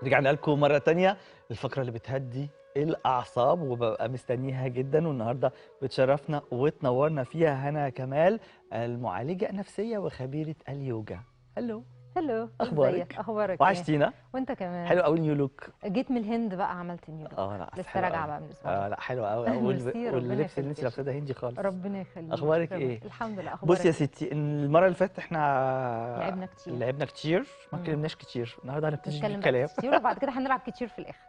رجعنا لكم مرة تانية، الفقرة اللي بتهدي الأعصاب وببقى مستنيها جدا، والنهارده بتشرفنا وتنورنا فيها هنا كمال، المعالجة النفسية وخبيرة اليوجا. هلو، هلو، ازيك؟ أخبارك؟ اخبارك ايه؟ وحشتينا؟ وانت كمان. حلو قوي نيو لوك. جيت من الهند بقى، عملت نيو لوك. لا أصل لسه حلو راجعه قوي. بقى من اسبوعين. لا حلو قوي ميرسي، ربنا واللبس اللي انت يخليك. لابساه ده هندي خالص. ربنا يخليك. أخبارك إيه؟ الحمد لله. بصي يا اخبارك ايه؟ ستي، المرة اللي فاتت احنا لعبنا كتير. لعبنا كتير، ما مم. اتكلمناش كتير، النهارده هنبتدي نتكلم بقى بالكلام. كتير وبعد كده هنلعب كتير في الاخر.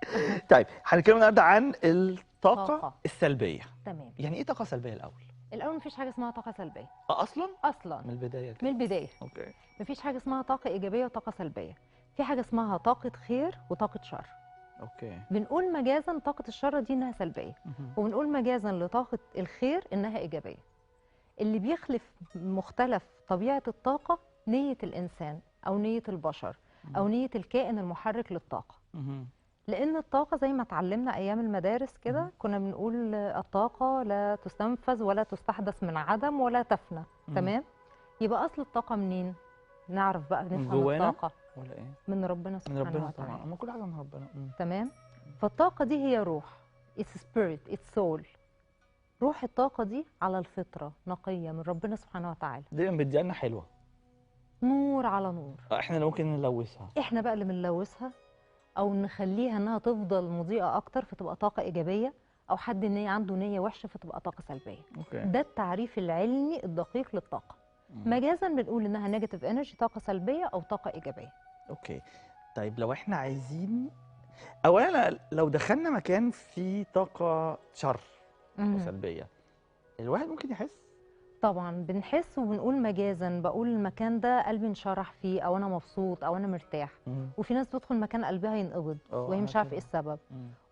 طيب هنتكلم النهارده عن الطاقة طاقه. السلبية. تمام. يعني ايه طاقة سلبية الأول؟ الاول مفيش حاجه اسمها طاقه سلبيه أصلا؟ اصلا. من البداية من كده. البدايه اوكي. مفيش حاجه اسمها طاقه ايجابيه وطاقه سلبيه. في حاجه اسمها طاقه خير وطاقه شر. اوكي. بنقول مجازا طاقه الشر دي انها سلبيه، مهم. وبنقول مجازا لطاقه الخير انها ايجابيه. اللي بيخلف مختلف طبيعة الطاقة نية الإنسان أو نية البشر أو نية الكائن المحرك للطاقة. مهم. لأن الطاقة زي ما اتعلمنا أيام المدارس كده، كنا بنقول الطاقة لا تستنفذ ولا تستحدث من عدم ولا تفنى. مم. تمام؟ يبقى أصل الطاقة منين؟ نعرف بقى من نفهم جوانا الطاقة. ولا ايه؟ من ربنا من سبحانه ربنا وتعالى. طبعا، اما كل حاجة من ربنا. تمام؟ فالطاقة دي هي روح. It's spirit, it's soul. روح الطاقة دي على الفطرة نقية من ربنا سبحانه وتعالى. دايما بتدينا حلوة. نور على نور. احنا اللي ممكن نلوثها. احنا بقى اللي بنلوثها او نخليها انها تفضل مضيئه اكتر فتبقى طاقه ايجابيه، او حد ان هي عنده نيه وحشه فتبقى طاقه سلبيه. اوكي. ده التعريف العلمي الدقيق للطاقه. مجازا بنقول انها نيجاتيف انرجي، طاقه سلبيه او طاقه ايجابيه. اوكي. طيب لو احنا عايزين، اولا لو دخلنا مكان فيه طاقة شر او سلبية، الواحد ممكن يحس. طبعا بنحس وبنقول مجازا، بقول المكان ده قلبي انشرح فيه او انا مبسوط او انا مرتاح. وفي ناس بتدخل مكان قلبها ينقبض وهي أنا مش عارفه كده. ايه السبب،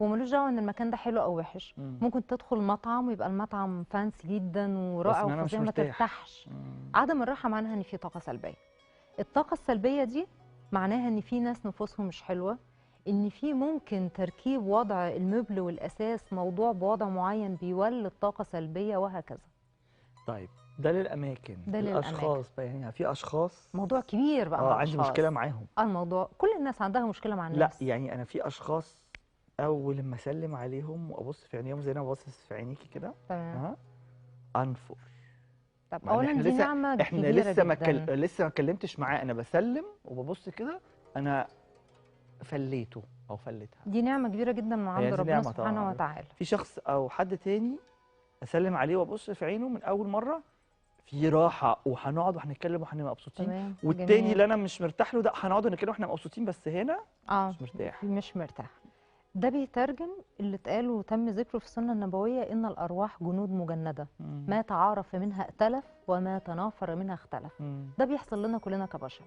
وملوش دعوه ان المكان ده حلو او وحش. ممكن تدخل مطعم ويبقى المطعم فانسي جدا ورائع إن أنا مش وفظيع، ما مرتاح. ترتاحش. عدم الراحه معناها ان في طاقه سلبيه. الطاقه السلبيه دي معناها ان في ناس نفوسهم مش حلوه، ان في ممكن تركيب وضع المبل والاساس موضوع بوضع معين بيولد طاقه سلبيه وهكذا. طيب ده للأماكن. ده الأشخاص بقى، يعني في أشخاص موضوع كبير بقى مع عندي الاشخاص. مشكلة معاهم. الموضوع كل الناس عندها مشكله مع لا الناس. يعني أنا في أشخاص أول ما أسلم عليهم وأبص في عينيهم زي أنا ببص في عينيكي كده، تمام. أنفر. طب مع إن اولا دي نعمه إحنا كبيره لسه جدا. لسه ما اتكلمتش معاه، أنا بسلم وببص كده، أنا فليته أو فلتها. دي نعمه كبيره جدا من عند هي دي ربنا نعمة سبحانه طبعا. وتعالى. في شخص أو حد تاني أسلم عليه وأبص في عينه من أول مرة، في راحه وهنقعد وهنتكلم وهنبقى مبسوطين. تمام. والتاني جميل. اللي انا مش مرتاح له ده هنقعد نتكلم واحنا مبسوطين، بس هنا مش مرتاح. مش مرتاح. ده بيترجم اللي اتقال وتم ذكره في السنه النبويه، ان الارواح جنود مجنده، ما تعارف منها ائتلف وما تنافر منها اختلف. ده بيحصل لنا كلنا كبشر،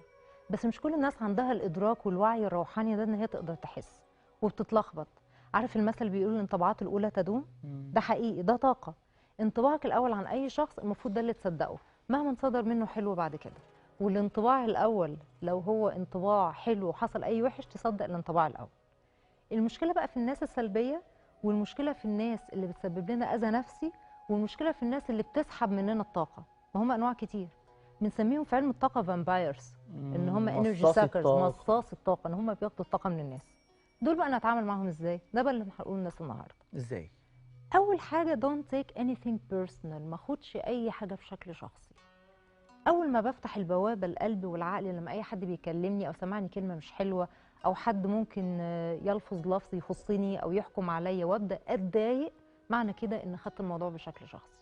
بس مش كل الناس عندها الادراك والوعي الروحاني ده ان هي تقدر تحس، وبتتلخبط. عارف المثل بيقول الانطباعات الاولى تدوم؟ ده حقيقي، ده طاقه. انطباعك الاول عن اي شخص المفروض ده اللي تصدقه مهما صدر منه حلو بعد كده. والانطباع الاول لو هو انطباع حلو وحصل اي وحش تصدق الانطباع الاول. المشكله بقى في الناس السلبيه، والمشكله في الناس اللي بتسبب لنا اذى نفسي، والمشكله في الناس اللي بتسحب مننا الطاقه. ما هم انواع كتير، بنسميهم في علم الطاقه فامبايرز، ان هم انرجي ساكرز، مصاص الطاقه، ان هم بياخدوا الطاقه من الناس. دول بقى نتعامل معاهم ازاي؟ ده بقى اللي هنقول للناس النهارده. ازاي؟ اول حاجه don't take anything personal، ما اخدش اي حاجه بشكل شخصي. اول ما بفتح البوابه القلب والعقل لما اي حد بيكلمني او سمعني كلمه مش حلوه، او حد ممكن يلفظ لفظ يخصني او يحكم عليا وابدا اتضايق، معنى كده ان خدت الموضوع بشكل شخصي.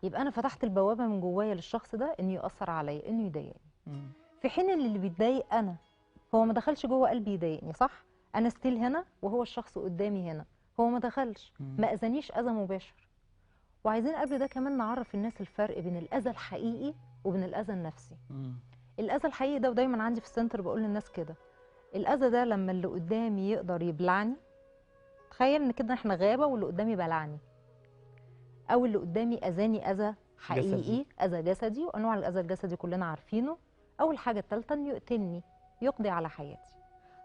يبقى انا فتحت البوابه من جوايا للشخص ده انه ياثر عليا، انه يضايقني. في حين اللي بيتضايق انا هو ما دخلش جوه قلبي يضايقني، صح؟ انا ستيل هنا وهو الشخص قدامي هنا، هو ما دخلش، ما اذانيش اذى مباشر. وعايزين قبل ده كمان نعرف الناس الفرق بين الاذى الحقيقي وبين الاذى النفسي. الاذى الحقيقي ده، ودايما عندي في السنتر بقول للناس كده، الاذى ده لما اللي قدامي يقدر يبلعني. تخيل ان كده احنا غابه واللي قدامي بلعني، او اللي قدامي اذاني اذى حقيقي جسدي. اذى جسدي، وانواع الاذى الجسدي كلنا عارفينه. اول حاجه الثالثه انه يقتلني، يقضي على حياتي.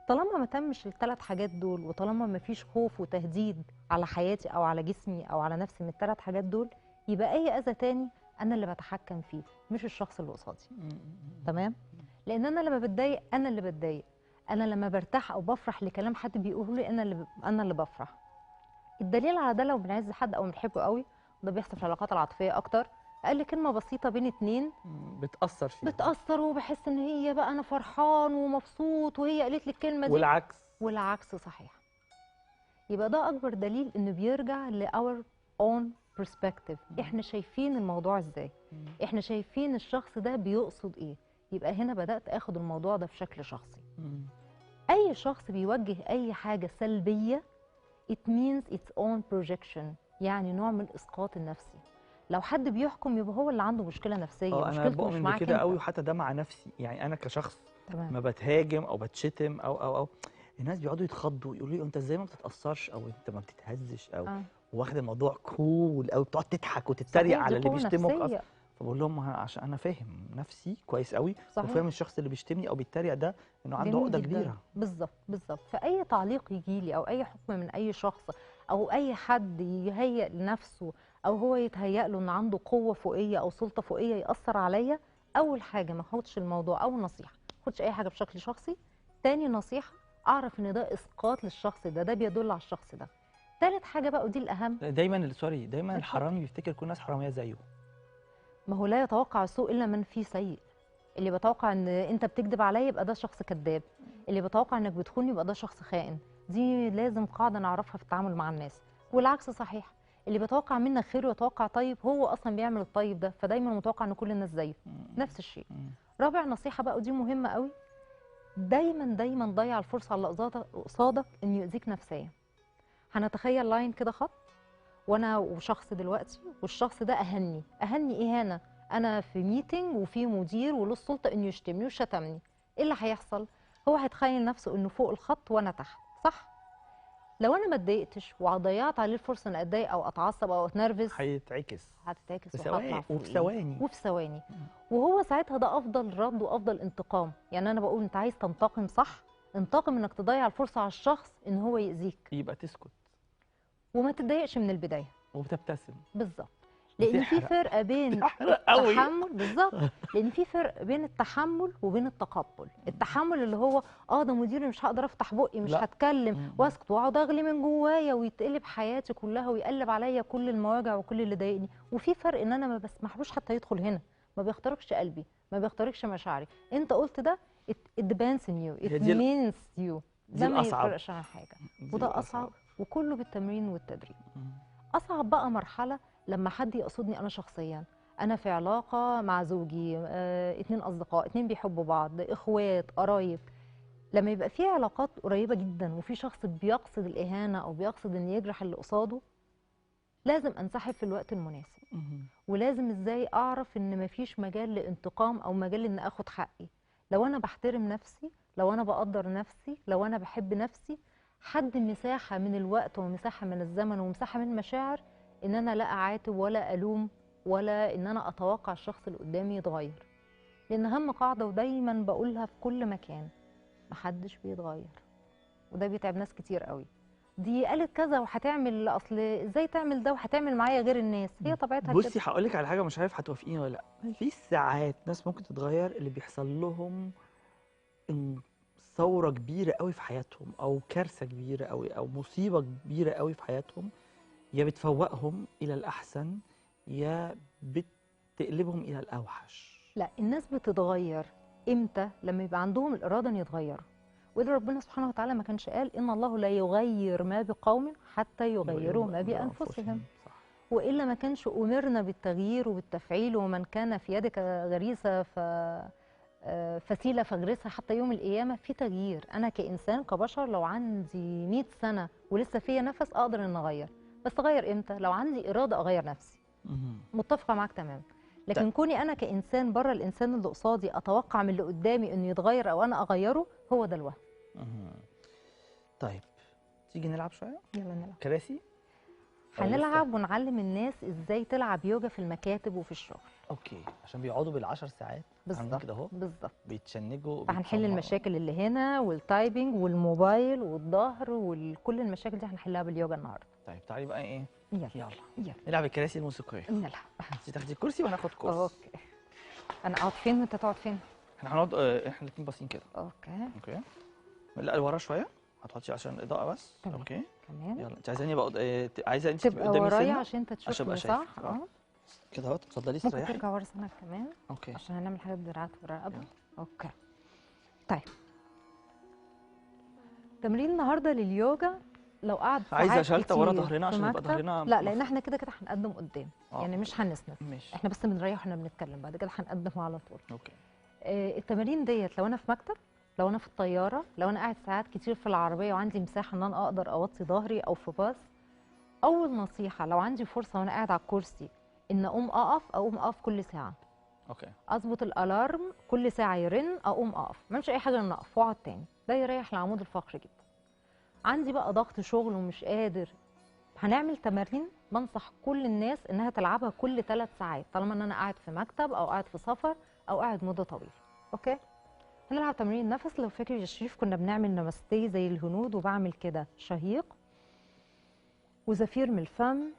طالما ما تمش الثلاث حاجات دول، وطالما ما فيش خوف وتهديد على حياتي او على جسمي او على نفسي من الثلاث حاجات دول، يبقى اي اذى تاني انا اللي بتحكم فيه مش الشخص اللي قصادي. تمام؟ لان انا لما بتضايق انا اللي بتضايق، انا لما برتاح او بفرح لكلام حد بيقوله لي انا اللي بفرح. الدليل على ده لو بنعز حد او بنحبه قوي، وده بيحصل في العلاقات العاطفيه اكتر، قال لي كلمه بسيطه بين اتنين بتأثر فيها. بتاثر، وبحس ان هي بقى انا فرحان ومبسوط وهي قالت لي الكلمه دي. والعكس. والعكس صحيح. يبقى ده اكبر دليل انه بيرجع لاور اون برسبكتيف، احنا شايفين الموضوع ازاي، احنا شايفين الشخص ده بيقصد ايه. يبقى هنا بدات اخد الموضوع ده بشكل شخصي. اي شخص بيوجه اي حاجه سلبيه it means its own projection، يعني نوع من الاسقاط النفسي. لو حد بيحكم يبقى هو اللي عنده مشكله نفسيه، انا مشكلته مش بؤمن معاك بكده انت. قوي، وحتى ده مع نفسي. يعني انا كشخص تمام. ما بتهاجم او بتشتم او الناس بيقعدوا يتخضوا يقولوا لي انت ازاي ما بتتاثرش او انت ما بتتهزش او واخد الموضوع كول او بتقعد تضحك وتتريق صحيح، على دي اللي قوة بيشتمك نفسية. اصلا. فبقول لهم عشان انا فاهم نفسي كويس قوي، صحيح. وفاهم الشخص اللي بيشتمني او بيتريق ده انه عنده جميل عقده جدا. كبيره. بالظبط بالظبط. فاي تعليق يجي لي او اي حكم من اي شخص او اي حد يهيئ لنفسه او هو يتهيأ له ان عنده قوه فوقيه او سلطه فوقيه ياثر عليا، اول حاجه ما اخدش الموضوع او نصيحه، ما اخدش اي حاجه بشكل شخصي. تاني نصيحه، اعرف ان ده اسقاط للشخص ده بيدل على الشخص ده. تالت حاجه بقى ودي الاهم، دايما سوري، دايما اتفضل. الحرامي بيفتكر كل الناس حراميه زيه. ما هو لا يتوقع السوء الا من فيه سيء. اللي بتوقع ان انت بتكذب عليا يبقى ده شخص كذاب، اللي بتوقع انك بتخون يبقى ده شخص خائن. دي لازم قاعده نعرفها في التعامل مع الناس. والعكس صحيح، اللي بتوقع منك خير ويتوقع طيب هو اصلا بيعمل الطيب ده، فدايما متوقع ان كل الناس زيه. نفس الشيء. رابع نصيحه بقى ودي مهمه قوي، دايما دايما ضيع الفرصه على اللي قصادك ان يؤذيك نفسيا. هنتخيل لاين كده خط، وانا وشخص دلوقتي، والشخص ده اهني اهانه، انا في ميتنج وفي مدير وله السلطه انه يشتمني وشتمني. ايه اللي هيحصل؟ هو هيتخيل نفسه انه فوق الخط وانا تحت، صح؟ لو انا ما اتضايقتش وضيعت عليه الفرصه ان اتضايق او اتعصب او اتنرفز، هيتعكس هتتعكس وهطلع وفي فوقيه. ثواني. وفي ثواني. وهو ساعتها ده افضل رد وافضل انتقام. يعني انا بقول انت عايز تنتقم، صح؟ انتقم انك تضيع الفرصه على الشخص ان هو يأذيك، يبقى تسكت وما تتضايقش من البدايه. وبتبتسم. بالظبط. لان في فرق بين قوي. التحمل، بالظبط، لان في فرق بين التحمل وبين التقبل. التحمل اللي هو ده مديري مش هقدر افتح بقي، مش هتكلم واسكت واقعد اغلي من جوايا ويتقلب حياتي كلها ويقلب عليا كل المواجع وكل اللي ضايقني. وفي فرق ان انا ما بسمحلوش حتى يدخل هنا، ما بيخترقش قلبي، ما بيخترقش مشاعري. انت قلت ده it depends on you, it means you. ده ما يفرقش عن حاجه، وده اصعب، وكله بالتمرين والتدريب. اصعب بقى مرحله لما حد يقصدني انا شخصيا، انا في علاقه مع زوجي، اتنين اصدقاء، اتنين بيحبوا بعض، اخوات، قرايب. لما يبقى في علاقات قريبه جدا وفي شخص بيقصد الاهانه او بيقصد ان يجرح اللي قصاده، لازم انسحب في الوقت المناسب. ولازم ازاي اعرف ان مفيش مجال لانتقام او مجال ان اخد حقي. لو انا بحترم نفسي، لو انا بقدر نفسي، لو انا بحب نفسي، حد مساحه من الوقت ومساحه من الزمن ومساحه من المشاعر ان انا لا اعاتب ولا الوم ولا ان انا اتوقع الشخص اللي قدامي يتغير. لان اهم قاعده ودايما بقولها في كل مكان، محدش بيتغير. وده بيتعب ناس كتير قوي. دي قالت كذا وهتعمل، اصل ازاي تعمل ده وهتعمل معايا غير الناس، هي طبيعتها كده. بصي هقول لك على حاجه، مش عارف هتوافقيني ولا لا. في ساعات ناس ممكن تتغير اللي بيحصل لهم ثوره كبيره قوي في حياتهم او كارثه كبيره قوي او مصيبه كبيره قوي في حياتهم، يا بتفوقهم الى الاحسن يا بتقلبهم الى الاوحش. لا، الناس بتتغير امتى؟ لما يبقى عندهم الاراده ان يتغيروا. وإلا ربنا سبحانه وتعالى ما كانش قال ان الله لا يغير ما بقوم حتى يغيروا ما بانفسهم. والا ما كانش امرنا بالتغيير وبالتفعيل، ومن كان في يدك غريزه فسيله فاغرسها حتى يوم القيامه. في تغيير. انا كانسان كبشر لو عندي 100 سنه ولسه فيا نفس اقدر ان اغير، بس اغير امتى؟ لو عندي اراده اغير نفسي. متفقه معاك تمام. لكن كوني انا كانسان بره الانسان اللي قصادي اتوقع من اللي قدامي انه يتغير او انا اغيره، هو ده الوهم. طيب تيجي نلعب شويه؟ يلا نلعب. كراسي؟ هنلعب ونعلم الناس ازاي تلعب يوجا في المكاتب وفي الشغل. اوكي، عشان بيقعدوا بالعشر ساعات بالظبط كده اهو، بالظبط، بيتشنجوا. فهنحل المشاكل اللي هنا والتايبنج والموبايل والظهر وكل المشاكل دي هنحلها باليوجا النهارده. طيب تعالي بقى ايه؟ يلا نلعب الكراسي الموسيقيه. نلعب. انت تاخدي كرسي وانا اخد كرسي. اوكي. انا اقعد فين وانت تقعد فين؟ احنا هنقعد احنا الاثنين باصين كده. اوكي. لا لورا شويه، هتحطي عشان الاضاءه بس. تمام. اوكي كمان يلا. انت عايزاني بقى عايزه انت تبقي تبقى قدامي ورايا سنه عشان انت عشان ابقى تشوفني، صح؟ شايفك. كده اهوت. اتفضلي ممكن استريحي. ترجع ورا سنك كمان اوكي عشان هنعمل حاجات دراعات ورقبه. يلا. اوكي. طيب، تمرين النهارده لليوجا لو قعد عايزه ساعات شلته ورا كتير ظهرنا في عشان يبقى مكتب، ظهرنا لا لان احنا كده كده هنقدم قدام، اه يعني مش هنسند، ماشي. احنا بس بنريح واحنا بنتكلم، بعد كده هنقدم على طول. اوكي. التمارين ديت لو انا في مكتب، لو انا في الطياره، لو انا قاعد ساعات كتير في العربيه وعندي مساحه ان انا اقدر اوطي ظهري، او في باص. اول نصيحه، لو عندي فرصه وانا قاعد على الكرسي ان اقوم اقف كل ساعه. اوكي. اظبط الالارم كل ساعه يرن، اقوم اقف، ما اعملش اي حاجه ان اقف واقعد تاني، ده يريح العمود الفقري جدا. عندي بقى ضغط شغل ومش قادر، هنعمل تمارين بنصح كل الناس انها تلعبها كل 3 ساعات، طالما ان انا قاعد في مكتب او قاعد في سفر او قاعد مده طويله. اوكي، هنلعب تمرين نفس. لو فاكر يا شريف كنا بنعمل نمستي زي الهنود، وبعمل كده شهيق وزفير من الفم،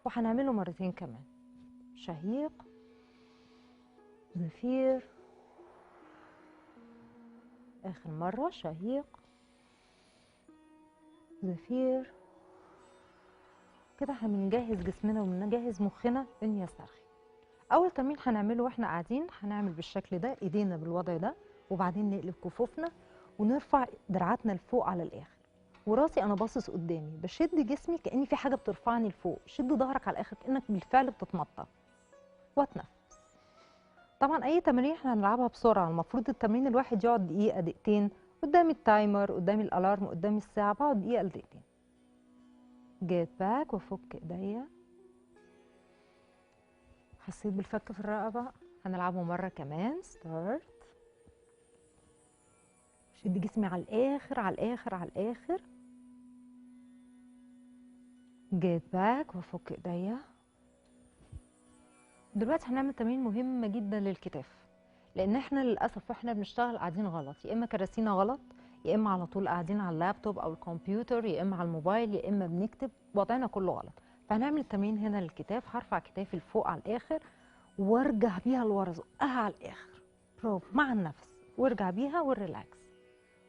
وهنعمله مرتين كمان. شهيق، زفير، آخر مرة شهيق، زفير. كده احنا بنجهز جسمنا وبنجهز مخنا إن يسترخي. أول تمرين هنعمله واحنا قاعدين، هنعمل بالشكل ده، إيدينا بالوضع ده، وبعدين نقلب كفوفنا ونرفع دراعاتنا لفوق على الآخر، وراسي أنا باصص قدامي، بشد جسمي كأني في حاجة بترفعني لفوق. شد ظهرك على الآخر كأنك بالفعل بتتمطر، واتنفس. طبعا اي تمارين احنا هنلعبها بسرعه، المفروض التمرين الواحد يقعد دقيقه دقيقتين، قدامي التايمر، قدامي الالارم، قدامي الساعه، بقعد دقيقه لدقيقتين. جيت باك وافك ايديا. حسيت بالفك في الرقبه، هنلعبه مره كمان. ستارت. شد جسمي على الاخر على الاخر على الاخر. جيت باك وافك ايديا. دلوقتي هنعمل تمرين مهمه جدا للكتاف، لان احنا للاسف واحنا بنشتغل قاعدين غلط، يا اما كراسينا غلط، يا اما على طول قاعدين على اللابتوب او الكمبيوتر، يا اما على الموبايل، يا اما بنكتب، وضعنا كله غلط. فهنعمل التمرين هنا للكتاف. هرفع كتافي لفوق على الاخر وارجع بيها لورا، زقها على الاخر، برافو، مع النفس، وارجع بيها والريلاكس.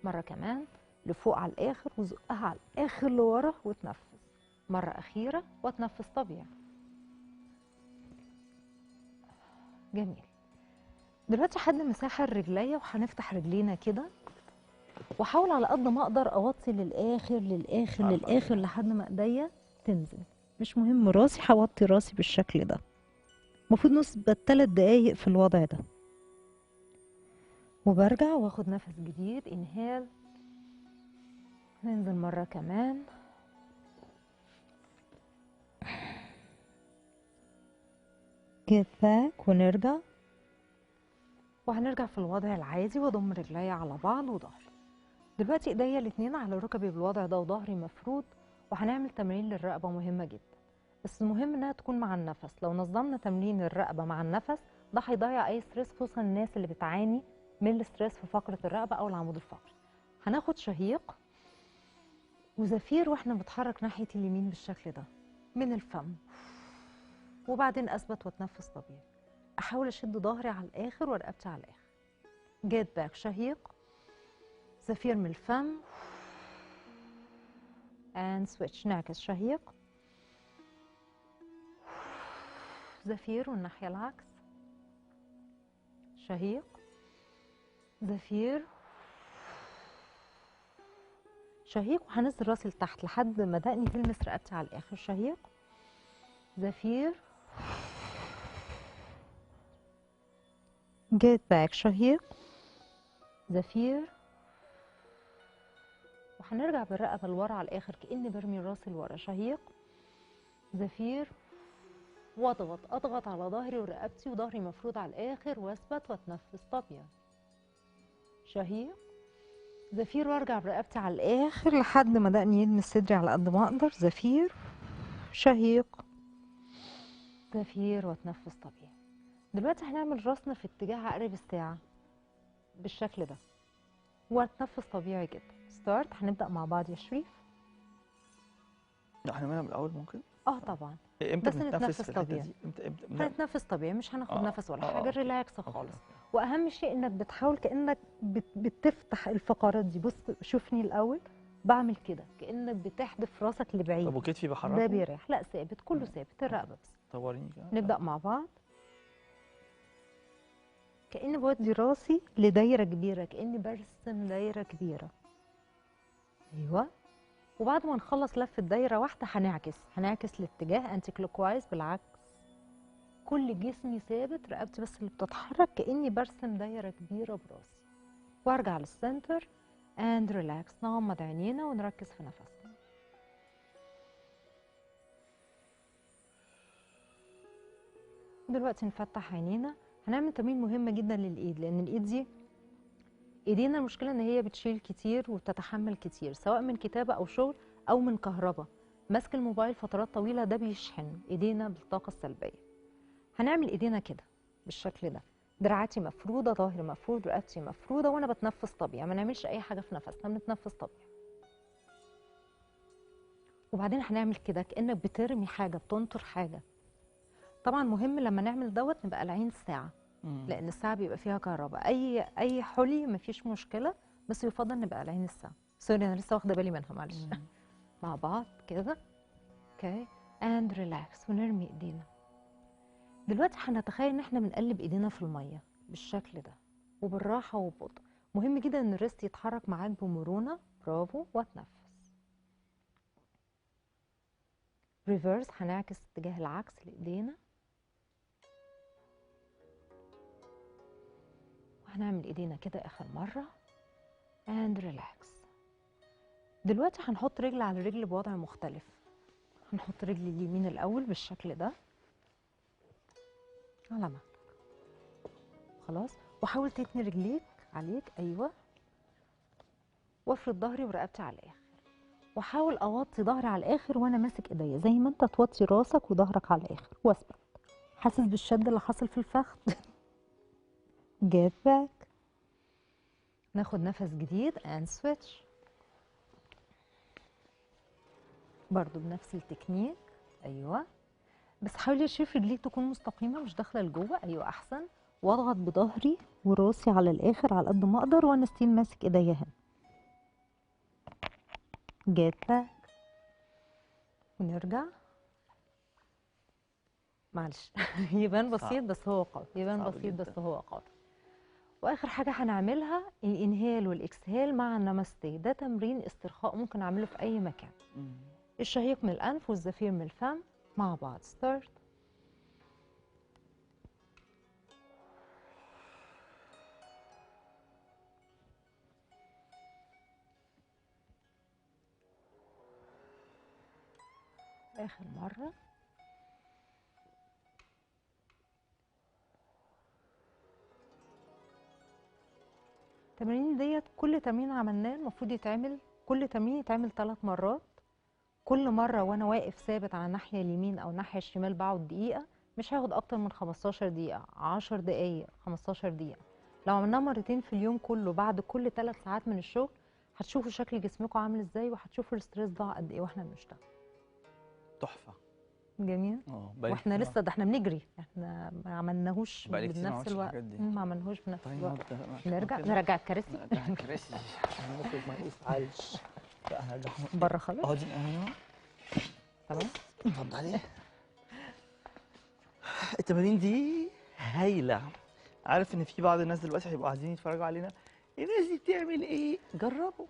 مره كمان، لفوق على الاخر وزقها على الاخر لورا وتنفس. مره اخيره وتنفس طبيعي. جميل. دلوقتي حد مساحه الرجليه، وهنفتح رجلينا كده، واحاول على قد ما اقدر اوطي للاخر للاخر للاخر لحد ما ايديا تنزل. مش مهم راسي، هوطي راسي بالشكل ده. المفروض نثبت 3 دقايق في الوضع ده، وبرجع واخد نفس جديد. انهال، ننزل مره كمان. جيت باك ونرجع، وهنرجع في الوضع العادي، واضم رجليا على بعض وظهري. دلوقتي ايديا الاتنين على ركبي بالوضع ده وظهري مفرود، وهنعمل تمرين للرقبه مهمه جدا، بس المهم انها تكون مع النفس. لو نظمنا تمرين الرقبه مع النفس، ده هيضيع اي ستريس، خصوصا الناس اللي بتعاني من الستريس في فقره الرقبه او العمود الفقري. هناخد شهيق وزفير واحنا بنتحرك ناحيه اليمين بالشكل ده من الفم، وبعدين اثبت واتنفس طبيعي. احاول اشد ظهري على الاخر ورقبتي على الاخر. جيت باك، شهيق، زفير من الفم، and switch. نعكس، شهيق، زفير، والناحية العكس. شهيق، زفير، شهيق، وهنزل راسي لتحت لحد ما دقني تلمس رقبتي على الآخر. شهيق، زفير، جيت باك، شهيق، زفير، وهنرجع بالرقبة لورا على الآخر كأني برمي راسي لورا. شهيق، زفير، اضغط على ظهري ورقبتي، وظهري مفروض على الاخر، واثبت واتنفس طبيعي. شهيق، زفير، وارجع برقبتي على الاخر لحد ما دقني يلمس صدري على قد ما اقدر. زفير، شهيق، زفير، واتنفس طبيعي. دلوقتي هنعمل راسنا في اتجاه عقرب الساعه بالشكل ده، واتنفس طبيعي جدا. ستارت. هنبدا مع بعض يا شريف. لا هنعملها من الاول ممكن. طبعا، امتى بس بنتنفس نتنفس في الحته طبيعي. دي؟ امتى هنتنفس طبيعي، مش هناخد نفس ولا حاجه، أوكي. ريلاكس أوكي. خالص. واهم شيء انك بتحاول كانك بتفتح الفقرات دي. بص شوفني الاول بعمل كده كانك بتحدف راسك طب لبعيد. وكتفي ده بحركه؟ بيريح. لا ثابت، كله ثابت، الرقبه بس. طوريني كده. نبدا مع بعض. كاني بودي راسي لدايره كبيره، كاني برسم دايره كبيره. ايوه. وبعد ما نخلص لفه دايره واحده هنعكس الاتجاه انتي كلوك وايز بالعكس. كل جسمي ثابت، رقبتي بس اللي بتتحرك، كاني برسم دايره كبيره براسي. وارجع للسنتر اند ريلاكس. نغمض عينينا ونركز في نفسنا. دلوقتي نفتح عينينا. هنعمل تمرين مهم جدا للايد، لان الايد دي ايدينا المشكله ان هي بتشيل كتير وبتتحمل كتير، سواء من كتابه او شغل او من كهرباء. ماسك الموبايل فترات طويله ده بيشحن ايدينا بالطاقه السلبيه. هنعمل ايدينا كده بالشكل ده، دراعاتي مفروده، ظهري مفرود، رقبتي مفروده، وانا بتنفس طبيعي. ما نعملش اي حاجه في نفسنا، بنتنفس طبيعي. وبعدين هنعمل كده كانك بترمي حاجه، بتنطر حاجه. طبعا مهم لما نعمل دوت نبقى قالعين الساعه، لان الساعه بيبقى فيها كهرباء. اي حلي مفيش مشكله، بس يفضل نبقى قالعين الساعه. سوري انا لسه واخده بالي منها، معلش. مع بعض كده. اوكي اند ريلاكس. ونرمي ايدينا. دلوقتي هنتخيل ان احنا بنقلب ايدينا في الميه بالشكل ده، وبالراحه وببطء. مهم جدا ان الريست يتحرك معاك بمرونه. برافو. واتنفس. ريفرس. هنعكس اتجاه العكس لايدينا. وهنعمل ايدينا كده اخر مره اند ريلاكس. دلوقتي هنحط رجل على رجل بوضع مختلف. هنحط رجل اليمين الاول بالشكل ده على مهلك. خلاص. وحاول تتني رجليك عليك. ايوه. وافرد ظهري ورقبتي على الاخر. واحاول اوطي ظهري على الاخر وانا ماسك ايديا، زي ما انت توطي راسك وظهرك على الاخر. واثبت. حاسس بالشد اللي حصل في الفخذ. جيت باك. ناخد نفس جديد اند سويتش. برضو بنفس التكنيك. ايوه. بس حاولي شوف رجليك تكون مستقيمه مش داخله لجوه. ايوه احسن. واضغط بظهري وراسي على الاخر على قد ما اقدر، وانا ستيل ماسك ايديا هنا. جيت باك. ونرجع. معلش. يبان بسيط بس هو قوي. يبان بسيط جدا. بس هو قوي. واخر حاجه هنعملها الانهال والاكسهال مع النمستي. ده تمرين استرخاء ممكن اعمله في اي مكان. الشهيق من الانف والزفير من الفم مع بعض. ستارت. اخر مره. التمارين ديت كل تمرين عملناه المفروض يتعمل، كل تمرين يتعمل 3 مرات. كل مره وانا واقف ثابت على الناحيه اليمين او الناحيه الشمال بقعد دقيقه. مش هاخد اكتر من 15 دقيقه، 10 دقائق، 15 دقيقه. لو عملناها مرتين في اليوم كله بعد كل 3 ساعات من الشغل، هتشوفوا شكل جسمكم عامل ازاي، وهتشوفوا الستريس ضاع قد ايه واحنا بنشتغل. تحفه. جميل. بقالي واحنا كتير لسه ده احنا بنجري، احنا ما عملناهوش بقالي كتير ما بنفس عملتش الوقت. الحاجات دي. ما عملناهوش بنفس طيب الوقت. نرجع نرجع الكراسي. نرجع الكراسي عشان نخرج ما يزعلش. لا هنرجع بره خالص. اهو دي ايوه تمام. اتفضلي. التمارين دي هايله. عارف ان في بعض الناس دلوقتي هيبقوا عايزين يتفرجوا علينا، الناس دي بتعمل ايه؟ جربوا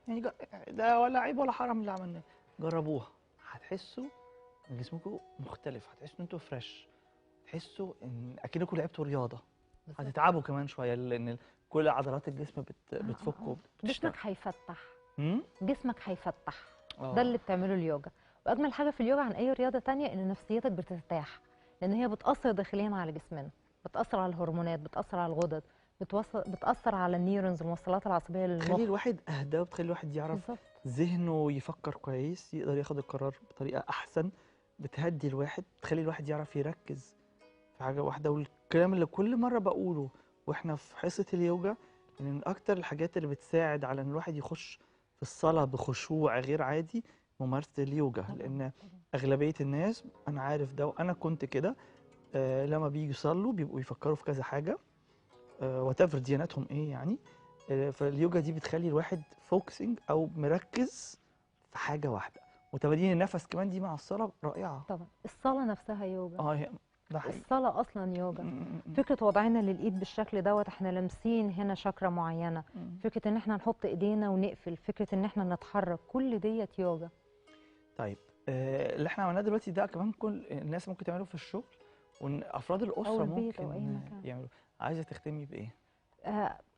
يعني ده ولا عيب ولا حرام اللي عملناه. جربوها هتحسوا ان جسمكم مختلف، هتحسوا ان انتوا فريش، تحسوا ان اكنكم لعبتوا رياضه. هتتعبوا كمان شويه لان كل عضلات الجسم بتفك وبتشتغل. جسمك هيفتح. امم جسمك هيفتح. آه. ده اللي بتعمله اليوجا. واجمل حاجه في اليوجا عن اي رياضه تانية ان نفسيتك بترتاح، لان هي بتاثر داخليا على جسمنا، بتاثر على الهرمونات، بتاثر على الغدد، بتاثر على النيورونز، الموصلات العصبيه للمخ. تخلي الواحد اهدى، وبتخلي الواحد يعرف بالظبط. ذهنه يفكر كويس، يقدر ياخد القرار بطريقه احسن. بتهدي الواحد، تخلي الواحد يعرف يركز في حاجه واحده. والكلام اللي كل مره بقوله واحنا في حصه اليوجا، ان من اكتر الحاجات اللي بتساعد على ان الواحد يخش في الصلاه بخشوع غير عادي ممارسه اليوجا. لان اغلبيه الناس، انا عارف ده وانا كنت كده، لما بيجوا يصلوا بيبقوا يفكروا في كذا حاجه، وات ايفر دياناتهم ايه يعني. فاليوجا دي بتخلي الواحد فوكسنج او مركز في حاجه واحده. وتمارين النفس كمان دي مع الصلاه رائعه. طبعا الصلاه نفسها يوجا، هي ده حقيقي. الصلاه اصلا يوجا. م. فكره وضعنا للايد بالشكل دوت، احنا لامسين هنا شاكرا معينه. م. فكره ان احنا نحط ايدينا ونقفل، فكره ان احنا نتحرك، كل ديت يوجا. طيب اللي احنا عملناه دلوقتي ده كمان كل الناس ممكن تعمله في الشغل، وان افراد او الاسره البيت او اي ممكن مكان. يعملوا. عايزه تختمي بايه؟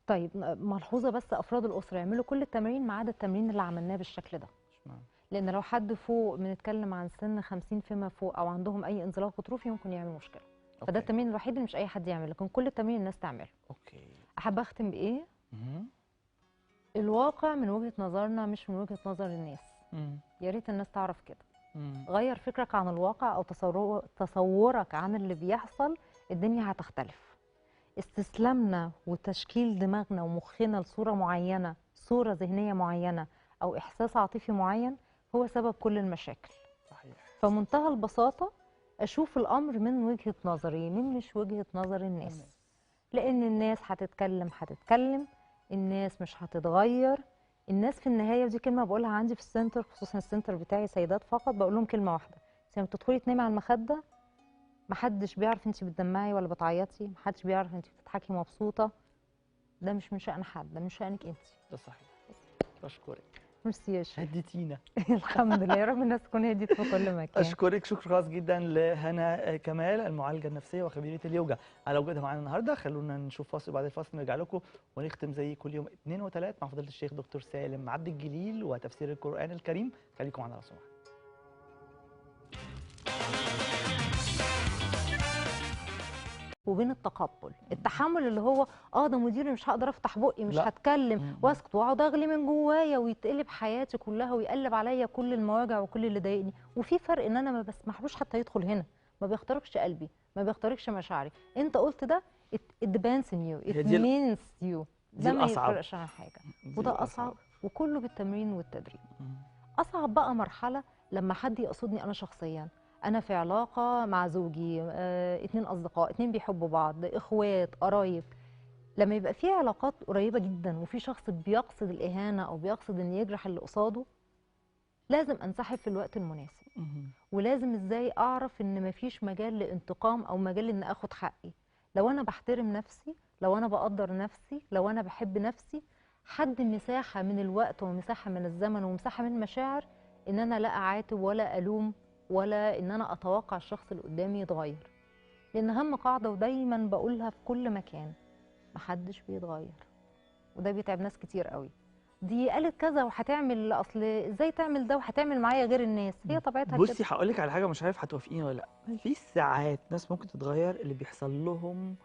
طيب ملحوظه بس، افراد الاسره يعملوا كل التمارين ما عدا التمرين اللي عملناه بالشكل ده. اشمعنى؟ لان لو حد فوق، بنتكلم عن سن 50 فيما فوق، او عندهم اي انزلاق غضروفي، ممكن يعمل مشكله. فده اوكي التمرين الوحيد اللي مش اي حد يعمله، لكن كل التمارين الناس تعمله. اوكي. احب اختم بايه؟ مهم. الواقع من وجهه نظرنا مش من وجهه نظر الناس. مم. يا ريت الناس تعرف كده. مم. غير فكرك عن الواقع او تصورك عن اللي بيحصل، الدنيا هتختلف. استسلامنا وتشكيل دماغنا ومخنا لصوره معينه، صوره ذهنيه معينه او احساس عاطفي معين، هو سبب كل المشاكل. صحيح. فمنتهى البساطة أشوف الأمر من وجهة نظري، من مش وجهة نظر الناس. لأن الناس هتتكلم، الناس مش هتتغير. الناس في النهاية، ودي كلمة بقولها عندي في السنتر، خصوصا السنتر بتاعي سيدات فقط، بقول لهم كلمة واحدة: لما بتدخلي تنامي على المخدة، محدش بيعرف انت بتدمعي ولا بتعيطي، محدش بيعرف انت بتضحكي مبسوطة. ده مش من شأن حد، ده من شأنك انت. ده صحيح. بشكرك. ميرسي يا شيخ. هديتينا. الحمد لله، يا رب الناس تكون هديت في كل مكان. اشكرك شكر خاص جدا لهنا كمال، المعالجه النفسيه وخبيره اليوجا، على وجودها معانا النهارده. خلونا نشوف فاصل، بعد الفاصل نرجع لكم ونختم زي كل يوم اثنين وثلاث مع فضيله الشيخ دكتور سالم عبد الجليل وتفسير القران الكريم. خليكم معنا لو سمحتوا. وبين التقبل، التحمل اللي هو ده مديري، مش هقدر افتح بقي، مش لا. هتكلم واسكت واقعد اغلي من جوايا، ويتقلب حياتي كلها ويقلب عليا كل المواجع وكل اللي ضايقني. وفي فرق ان انا ما بسمحلوش حتى يدخل هنا، ما بيخترقش قلبي، ما بيخترقش مشاعري. انت قلت ده، it depends on you, it هي دي means you. ده ما الأصعب. يفرقش عن حاجه. وده الأصعب. اصعب، وكله بالتمرين والتدريب. اصعب بقى مرحله لما حد يقصدني انا شخصيا، انا في علاقه مع زوجي، اتنين اصدقاء، اتنين بيحبوا بعض، اخوات، قرايب. لما يبقى في علاقات قريبه جدا وفي شخص بيقصد الاهانه او بيقصد ان يجرح اللي قصاده، لازم انسحب في الوقت المناسب. ولازم ازاي اعرف ان مفيش مجال لانتقام او مجال ان اخد حقي. لو انا بحترم نفسي، لو انا بقدر نفسي، لو انا بحب نفسي، حد مساحه من الوقت ومساحه من الزمن ومساحه من المشاعر ان انا لا اعاتب ولا الوم ولا ان انا اتوقع الشخص اللي قدامي يتغير. لان اهم قاعده ودايما بقولها في كل مكان: محدش بيتغير. وده بيتعب ناس كتير قوي. دي قالت كذا وهتعمل، اصل ازاي تعمل ده وهتعمل معايا غير الناس، هي طبيعتها بصي كده. هقول لك على حاجه، مش عارف هتوافقيني ولا لا. في ساعات ناس ممكن تتغير اللي بيحصل لهم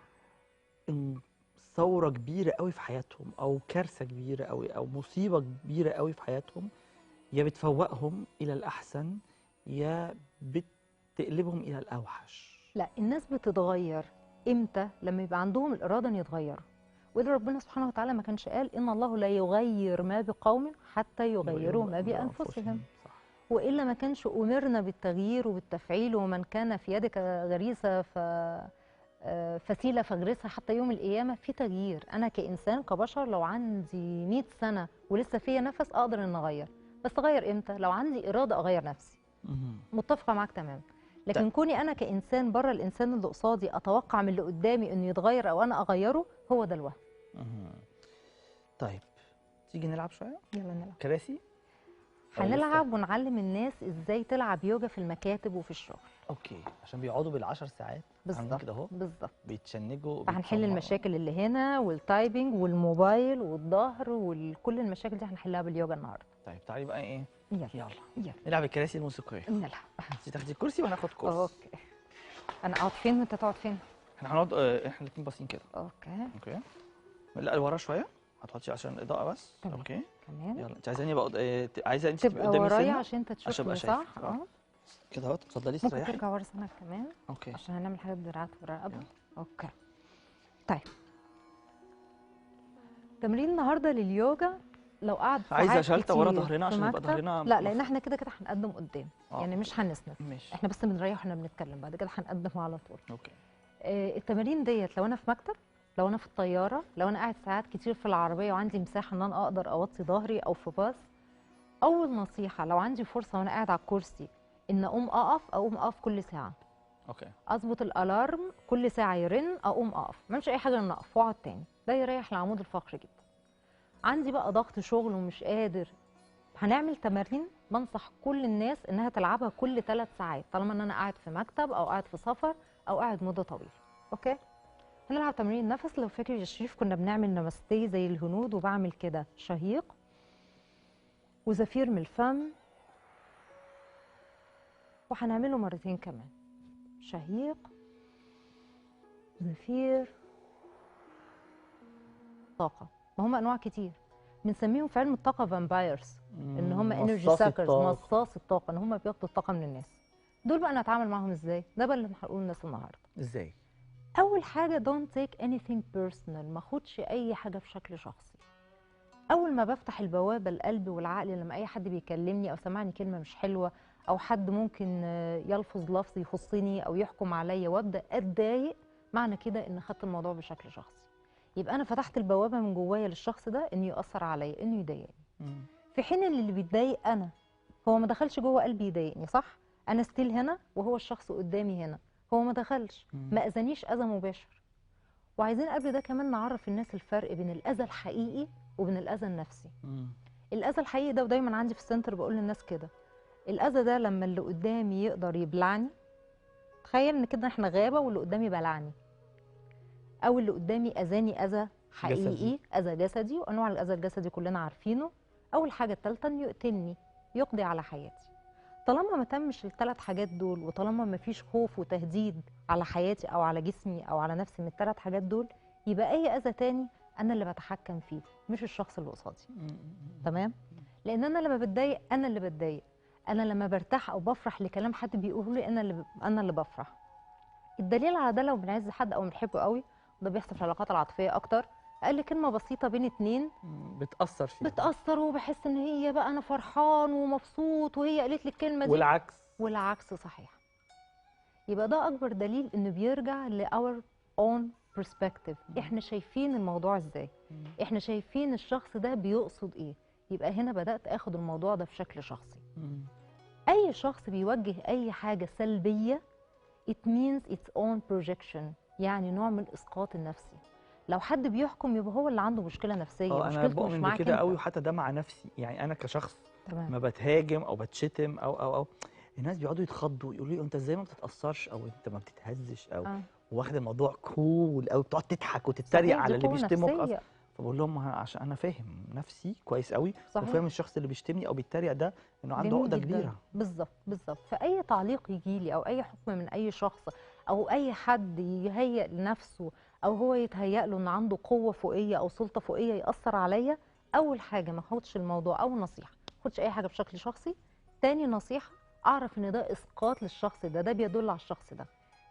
ثوره كبيره قوي في حياتهم، او كارثه كبيره قوي، او مصيبه كبيره قوي في حياتهم، يا بتفوقهم الى الاحسن يا بتقلبهم الى الاوحش. لا، الناس بتتغير امتى؟ لما يبقى عندهم الاراده ان يتغيروا. واذا ربنا سبحانه وتعالى ما كانش قال ان الله لا يغير ما بقوم حتى يغيروا ما بانفسهم؟ صح. والا ما كانش امرنا بالتغيير وبالتفعيل، ومن كان في يدك غريزه فسيله فاغرسها حتى يوم القيامه. في تغيير. انا كانسان كبشر لو عندي 100 سنه ولسه فيا نفس اقدر ان اغير. بس اغير امتى؟ لو عندي اراده اغير نفسي. متفقه معاك تمام. لكن كوني انا كانسان بره الانسان اللي قصادي اتوقع من اللي قدامي انه يتغير او انا اغيره، هو ده الوهم. طيب تيجي نلعب شويه؟ يلا نلعب. كراسي؟ هنلعب ونعلم الناس ازاي تلعب يوجا في المكاتب وفي الشغل. اوكي، عشان بيقعدوا بالعشر ساعات عاملين كده اهو، بالظبط، بيتشنجوا. فهنحل المشاكل اللي هنا والتايبنج والموبايل والظهر وكل المشاكل دي هنحلها باليوجا النهارده. طيب تعالي بقى ايه؟ يلا نلعب الكراسي الموسيقيه. نلعب. انت تاخدي الكرسي وانا اخد كرسي. اوكي. انا اقعد فين وانت تقعد فين؟ احنا هنقعد احنا الاثنين باصين كده. اوكي. لا لورا شويه، هتحطي عشان الاضاءه بس. تمام. اوكي تمام. يلا. انت عايزاني بقى عايزه انت تبقى قدامي ورايا سنة عشان انت عشان ابقى تشوفني شايفك. صح. كده اهو. اتفضلي ممكن استريحي. ترجع ورا سنك كمان. اوكي. عشان هنعمل حاجه بدراعات ورقبه. يلا. اوكي. طيب، تمرين النهارده لليوجا لو قعد عايزه ساعات شلته ورا كتير ظهرنا في عشان يبقى مكتب، ظهرنا لا، لان احنا كده هنقدم قدام. يعني أوكي. مش هنسند. ماشي. احنا بس بنريح واحنا بنتكلم، بعد كده هنقدم على طول. اوكي. التمارين ديت لو انا في مكتب لو انا في الطياره، لو انا قاعد ساعات كتير في العربيه وعندي مساحه ان انا اقدر اوطي ظهري، او في باص. اول نصيحه لو عندي فرصه وانا قاعد على الكرسي ان اقوم اقف كل ساعه. اوكي. اظبط الالارم كل ساعه يرن، اقوم اقف، ما اعملش اي حاجه غير ان اقف واقعد تاني. ده يريح العمود الفقري جدا. عندي بقى ضغط شغل ومش قادر، هنعمل تمارين بنصح كل الناس انها تلعبها كل 3 ساعات، طالما ان انا قاعد في مكتب او قاعد في سفر او قاعد مده طويله. اوكي. هنلعب تمرين نفس. لو فاكر يا شريف كنا بنعمل نمستي زي الهنود، وبعمل كده شهيق وزفير من الفم، وهنعمله مرتين كمان. شهيق، زفير، طاقه. ما هم انواع كتير، بنسميهم في علم الطاقه فامبايرز، ان هم انرجي مصاصي ساكرز، الطاقة. مصاص الطاقه، ان هم بياخدوا الطاقه من الناس. دول بقى نتعامل معاهم ازاي؟ ده بقى اللي هنقوله للناس النهارده. ازاي؟ اول حاجه don't take anything personal، ما اخدش اي حاجه بشكل شخصي. اول ما بفتح البوابه القلب والعقل لما اي حد بيكلمني او سمعني كلمه مش حلوه، او حد ممكن يلفظ لفظ يخصني او يحكم عليا وابدا اتضايق، معنى كده ان خدت الموضوع بشكل شخصي. يبقى انا فتحت البوابه من جوايا للشخص ده انه ياثر عليا، انه يضايقني. في حين ان اللي بيتضايق انا هو ما دخلش جوه قلبي يضايقني، صح؟ انا ستيل هنا وهو الشخص قدامي هنا، هو ما دخلش، ما اذانيش اذى مباشر. وعايزين قبل ده كمان نعرف الناس الفرق بين الاذى الحقيقي وبين الاذى النفسي. الاذى الحقيقي ده، ودايما عندي في السنتر بقول للناس كده، الاذى ده لما اللي قدامي يقدر يبلعني. تخيل ان كده احنا غابه واللي قدامي بلعني، او اللي قدامي اذاني اذى حقيقي، جسدي. اذى جسدي، وانواع الاذى الجسدي كلنا عارفينه. اول حاجه الثالثه انه يقتلني، يقضي على حياتي. طالما ما تمش ال3 حاجات دول، وطالما ما فيش خوف وتهديد على حياتي او على جسمي او على نفسي من ال3 حاجات دول، يبقى اي اذى تاني انا اللي بتحكم فيه، مش الشخص اللي قصادي. تمام؟ لان انا لما بتضايق انا اللي بتضايق، انا لما برتاح او بفرح لكلام حد بيقوله لي انا اللي بفرح. الدليل على ده لو بنعز حد او بنحبه قوي، وده بيحصل في العلاقات العاطفيه اكتر، اقل كلمه بسيطه بين اتنين بتأثر فيها. بتاثر، وبحس ان هي بقى انا فرحان ومبسوط وهي قالت لي الكلمه دي، والعكس. والعكس صحيح. يبقى ده اكبر دليل انه بيرجع لاور اون perspective، احنا شايفين الموضوع ازاي، احنا شايفين الشخص ده بيقصد ايه. يبقى هنا بدات اخد الموضوع ده بشكل شخصي. اي شخص بيوجه اي حاجه سلبيه it means its own projection، يعني نوع من الاسقاط النفسي. لو حد بيحكم يبقى هو اللي عنده مشكله نفسيه، انا مشكلته مش بؤمن معاك بكده انت. قوي، وحتى ده مع نفسي. يعني انا كشخص تمام. ما بتهاجم او بتشتم او الناس بيقعدوا يتخضوا يقولوا لي انت ازاي ما بتتاثرش، او انت ما بتتهزش، او واخد الموضوع كول، او بتقعد تضحك وتتريق صحيح، على دي اللي قوة بيشتمك نفسية. اصلا. فبقول لهم عشان انا فاهم نفسي كويس قوي، صحيح. وفاهم الشخص اللي بيشتمني او بيتريق ده انه عنده جميل عقده جدا. كبيره. بالظبط بالظبط. فاي تعليق يجي لي او اي حكم من اي شخص، او اي حد يهيئ لنفسه او هو يتهيأ له ان عنده قوه فوقيه او سلطه فوقيه ياثر عليا، اول حاجه ما اخدش الموضوع، او نصيحه ما اخدش اي حاجه بشكل شخصي. تاني نصيحه اعرف ان ده اسقاط للشخص ده، ده بيدل على الشخص ده.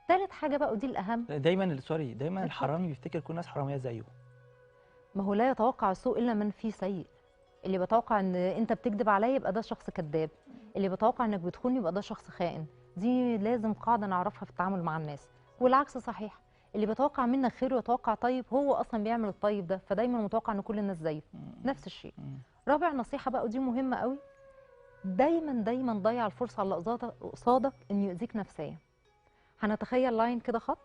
تالت حاجه بقى ودي الاهم، دايما الحرامي بيفتكر كل الناس حراميه زيه. ما هو لا يتوقع السوء الا من فيه سيء. اللي بتوقع ان انت بتكذب عليا يبقى ده شخص كذاب، اللي بتوقع انك بتخوني يبقى ده شخص خائن. دي لازم قاعده نعرفها في التعامل مع الناس. والعكس صحيح، اللي بتوقع منك خير ويتوقع طيب هو اصلا بيعمل الطيب ده، فدايما متوقع ان كل الناس زيه. نفس الشيء. رابع نصيحه بقى ودي مهمه قوي، دايما ضيع الفرصه على اللي قصادك انه يؤذيك نفسيا. هنتخيل لاين كده خط،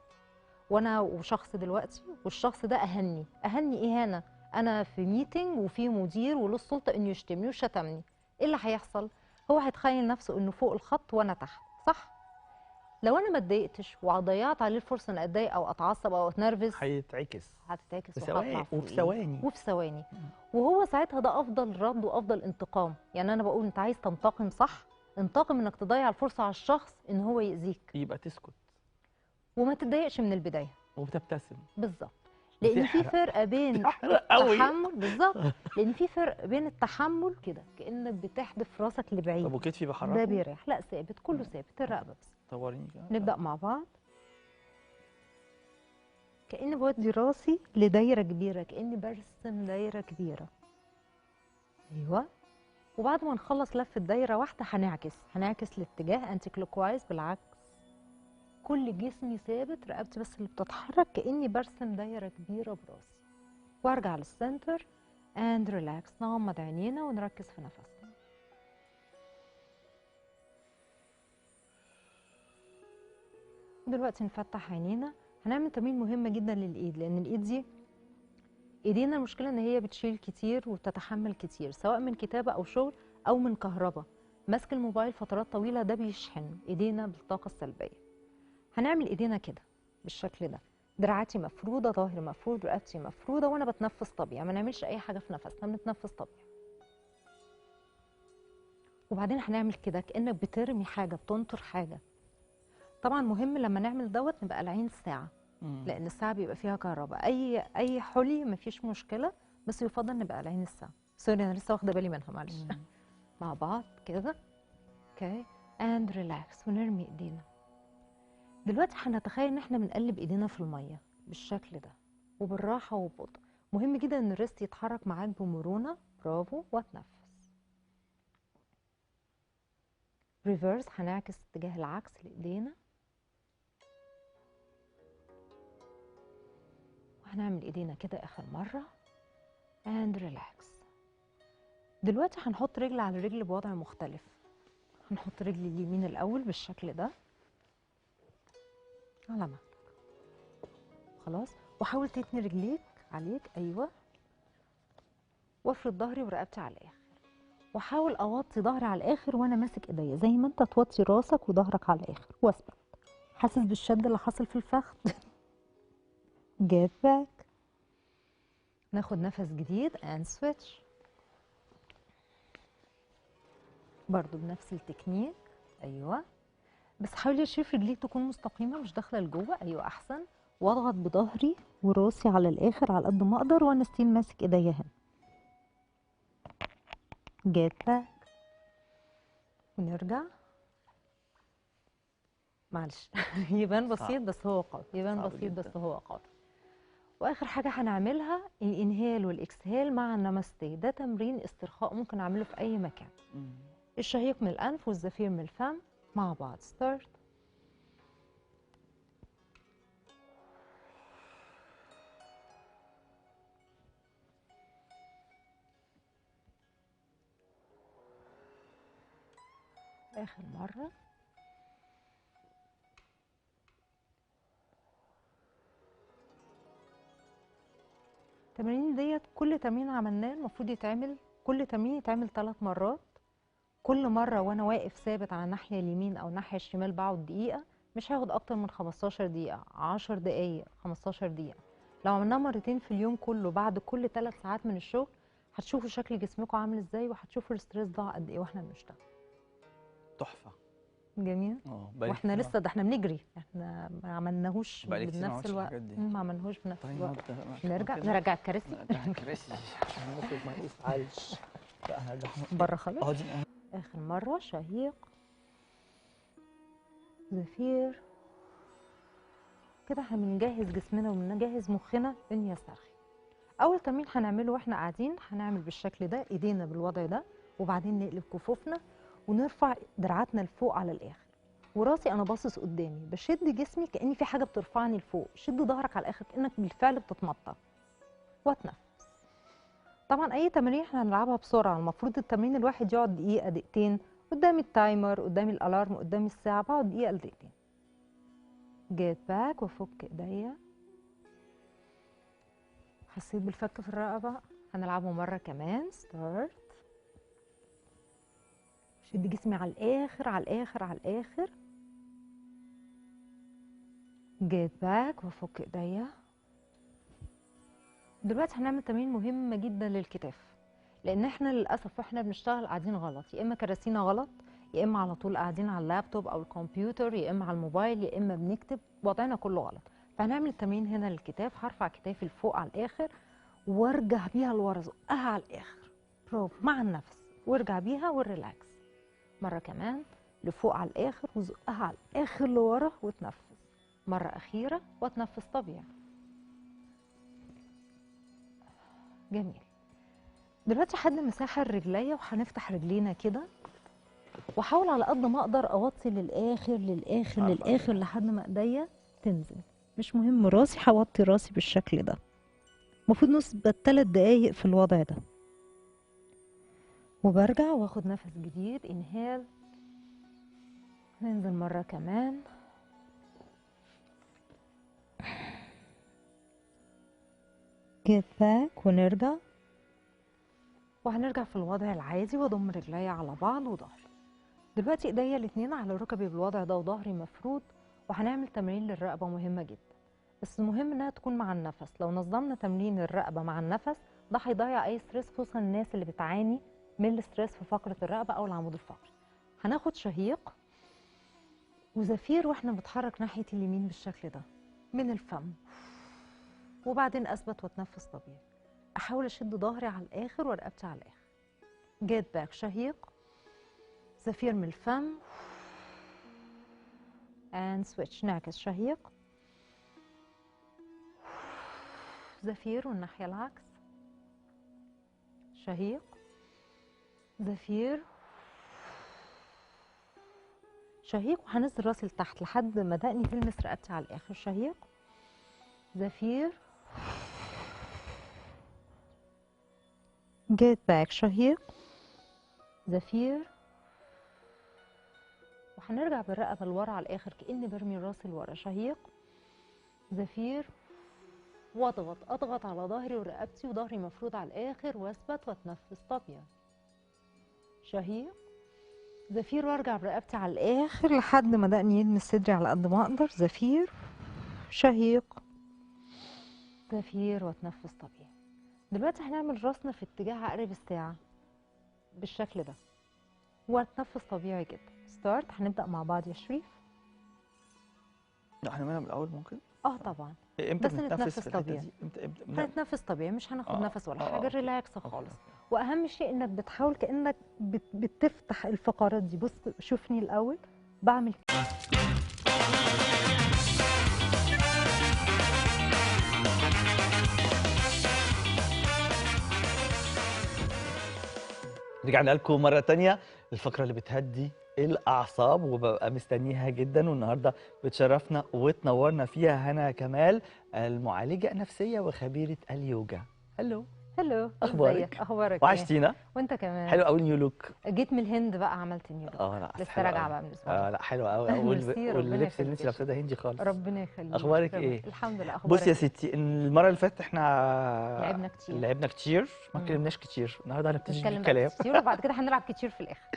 وانا وشخص دلوقتي، والشخص ده اهني اهانه، انا في ميتنج وفي مدير وله السلطه انه يشتمني وشتمني. ايه اللي هيحصل؟ هو هيتخيل نفسه انه فوق الخط وانا تحت، صح؟ لو انا ما اتضايقتش وضيعت عليه الفرصه ان اتضايق او اتعصب او اتنرفز، هتتعكس وفي ثواني. وفي ثواني. وهو ساعتها ده افضل رد وافضل انتقام. يعني انا بقول انت عايز تنتقم، صح؟ انتقم انك تضيع الفرصه على الشخص ان هو يأذيك، يبقى تسكت وما تتضايقش من البدايه، وبتبتسم. بالظبط. لان في فرق بين التحمل، بالظبط، لان في فرق بين التحمل كده كانك بتحدف راسك لبعيد. طب وكتفي بحركه؟ ده بيريح. لا، ثابت، كله ثابت، الرقبه بس. طوريني كده. نبدا مع بعض. كاني بودي راسي لدايره كبيره، كاني برسم دايره كبيره. ايوه. وبعد ما نخلص لفه دايره واحده هنعكس الاتجاه انتي كلوك وايز، بالعكس كل جسمي ثابت، رقبتي بس اللي بتتحرك كأني برسم دايرة كبيرة براسي. وارجع للسنتر and relax. نغمض عينينا ونركز في نفسنا. دلوقتي نفتح عينينا. هنعمل تمرين مهمة جدا للإيد، لأن الإيد دي إيدينا المشكلة إن هي بتشيل كتير وبتتحمل كتير، سواء من كتابة أو شغل أو من كهرباء. ماسك الموبايل فترات طويلة ده بيشحن إيدينا بالطاقة السلبية. هنعمل إيدينا كده بالشكل ده، دراعاتي مفرودة، ظهري مفرود، رقبتي مفرودة، وأنا بتنفس طبيعي. ما نعملش أي حاجة في نفسنا، بنتنفس طبيعي. وبعدين هنعمل كده كأنك بترمي حاجة، بتنطر حاجة. طبعا مهم لما نعمل دوت نبقى قالعين الساعة، لأن الساعة بيبقى فيها كهرباء. أي حلي مفيش مشكلة، بس يفضل نبقى قالعين الساعة. سوري أنا لسه واخدة بالي منها، معلش. مع بعض كده. اوكي اند ريلاكس ونرمي ايدينا. دلوقتي هنتخيل ان احنا بنقلب ايدينا في الميه بالشكل ده وبالراحه وببطء. مهم جدا ان الريست يتحرك معاك بمرونه. برافو. واتنفس. ريفرس، هنعكس اتجاه العكس لايدينا. وهنعمل ايدينا كده اخر مره اند ريلاكس. دلوقتي هنحط رجل على رجل بوضع مختلف. هنحط رجل اليمين الاول بالشكل ده على مهلك. خلاص. وحاول تتني رجليك عليك. ايوه. وافرد ظهري ورقبتي على الاخر، واحاول اوطي ظهري على الاخر وانا ماسك ايديا، زي ما انت توطي راسك وظهرك على الاخر واثبت. حاسس بالشد اللي حاصل في الفخذ. جيت باك. ناخد نفس جديد اند سويتش. برضو بنفس التكنيك. ايوه. بس حاولي اشوف رجليك تكون مستقيمه مش داخله لجوه. ايوه احسن. واضغط بظهري وراسي على الاخر على قد ما اقدر وانا ستيل ماسك ايديا هنا. جيت باك. ونرجع. معلش. يبان بسيط بس هو قوي. يبان بسيط بس هو قوي. واخر حاجه هنعملها الانهال والاكسهال مع النمستي. ده تمرين استرخاء ممكن اعمله في اي مكان. الشهيق من الانف والزفير من الفم مع بعض. ستارت. اخر مره. التمارين ديت كل تمرين عملناه المفروض يتعمل، كل تمرين يتعمل 3 مرات. كل مره وانا واقف ثابت على الناحيه اليمين او الناحيه الشمال بقعد دقيقه. مش هاخد اكتر من 15 دقيقه، 10 دقائق، 15 دقيقه. لو عملناها مرتين في اليوم كله بعد كل 3 ساعات من الشغل هتشوفوا شكل جسمكم عامل ازاي، وهتشوفوا الستريس ضاع قد ايه واحنا بنشتغل. تحفه. جميل. واحنا لسه ده احنا بنجري، احنا ما عملناهوش بنفس الوقت. ما عملناهوش بنفس الوقت. نرجع الكراسي. الكراسي عشان المخرج ما يزعلش. بره خالص. اخر مره. شهيق، زفير. كده احنا بنجهز جسمنا وبنجهز مخنا ان يسترخي. اول تمرين هنعمله واحنا قاعدين هنعمل بالشكل ده، ايدينا بالوضع ده، وبعدين نقلب كفوفنا ونرفع دراعاتنا لفوق على الاخر، وراسي انا باصص قدامي، بشد جسمي كاني في حاجه بترفعني لفوق. شد ظهرك على الاخر كانك بالفعل بتتمطر. واتنفس. طبعا اي تمرين احنا هنلعبها بسرعه. المفروض التمرين الواحد يقعد دقيقه دقيقتين. قدامي التايمر، قدامي الالارم، قدامي الساعه، بقعد دقيقه لدقيقتين. جيت باك وافك ايديا. حسيت بالفك في الرقبه. هنلعبه مره كمان. ستارت. شد جسمي على الاخر على الاخر على الاخر. جيت باك وافك ايديا. دلوقتي هنعمل تمرين مهم جدا للكتاف، لان احنا للاسف واحنا بنشتغل قاعدين غلط، يا اما كراسينا غلط، يا اما على طول قاعدين على اللابتوب او الكمبيوتر، يا اما على الموبايل، يا اما بنكتب. وضعنا كله غلط. فهنعمل تمرين هنا للكتاف. هرفع كتافي لفوق على الاخر وارجع بيها لورا، زقها على الاخر. برافو. مع النفس. وارجع بيها والريلاكس. مره كمان لفوق على الاخر وزقها على الاخر لورا وتنفس. مره اخيره وتنفس طبيعي. جميل. دلوقتي حد مساحه الرجليه وهنفتح رجلينا كده واحاول على قد ما اقدر اوطي للاخر للاخر عارفة للاخر لحد ما ايديا تنزل. مش مهم راسي، هوطي راسي بالشكل ده. المفروض نثبت 3 دقايق في الوضع ده، وبرجع واخد نفس جديد، انهال، ننزل مرة كمان، get back، ونرجع. وهنرجع في الوضع العادي واضم رجلي على بعض وظهري. دلوقتي ايديا الاتنين على ركبي بالوضع ده وظهري مفرود، وهنعمل تمرين للرقبة مهمة جدا، بس مهم انها تكون مع النفس. لو نظمنا تمرين الرقبة مع النفس ده هيضيع اي ستريس، خصوصا الناس اللي بتعاني من الاستريس في فقرة الرقبة او العمود الفقري. هناخد شهيق وزفير واحنا بنتحرك ناحية اليمين بالشكل ده من الفم، وبعدين اثبت واتنفس طبيعي. احاول اشد ظهري على الاخر ورقبتي على الاخر. جيت باك، شهيق، زفير من الفم، and switch، نعكس، شهيق، زفير، والناحية العكس، شهيق، زفير، شهيق، وهنزل راسي لتحت لحد ما دقني تلمس رقبتي على الاخر. شهيق، زفير، جيت باك، شهيق، زفير، وهنرجع بالرقبه لورا على الاخر كاني برمي راسي لورا. شهيق، زفير، واضغط، اضغط على ظهري ورقبتي وظهري مفرود على الاخر، واثبت واتنفس طبيعي. شهيق، زفير، وارجع برقبتي على الاخر لحد ما دقني يلمس صدري على قد ما اقدر. زفير، شهيق، زفير، واتنفس طبيعي. دلوقتي هنعمل راسنا في اتجاه عقرب الساعه بالشكل ده، واتنفس طبيعي جدا. ستارت. هنبدا مع بعض يا شريف. لا احنا من الاول ممكن. طبعا، امتى بس بنتنفس نتنفس في الحته طبيعي. دي؟ امتى هنتنفس طبيعي، مش هناخد نفس ولا حاجه، أوكي. ريلاكس أوكي، خالص. أوكي. واهم شيء انك بتحاول كانك بتفتح الفقرات دي. بص شوفني الاول بعمل رجعنا لكم مرة تانية، الفقرة اللي بتهدي الأعصاب وببقى مستنيها جدا، والنهاردة بتشرفنا وتنورنا فيها هنا كمال، المعالجة النفسية وخبيرة اليوجا. هلو. هلو، أخبارك؟ ازيك؟ اخبارك وحشتينا. وانت كمان. حلو قوي نيو لوك. جيت من الهند بقى، عملت نيو لوك. لا لسه حلو راجعه قوي. بقى من الاسبوع لا حلو قوي ميرسي، ربنا واللبس اللي يخليك انت يا لابساه ده شريف. هندي خالص. ربنا يخليك. اخبارك شكراً. ايه؟ الحمد لله. اخبارك بصي يا إيه؟ ستي، المرة اللي فاتت احنا لعبنا كتير. ما اتكلمناش كتير، النهارده هنبتدي نتكلم بالكلام. بقى كتير وبعد كده هنلعب كتير في الاخر.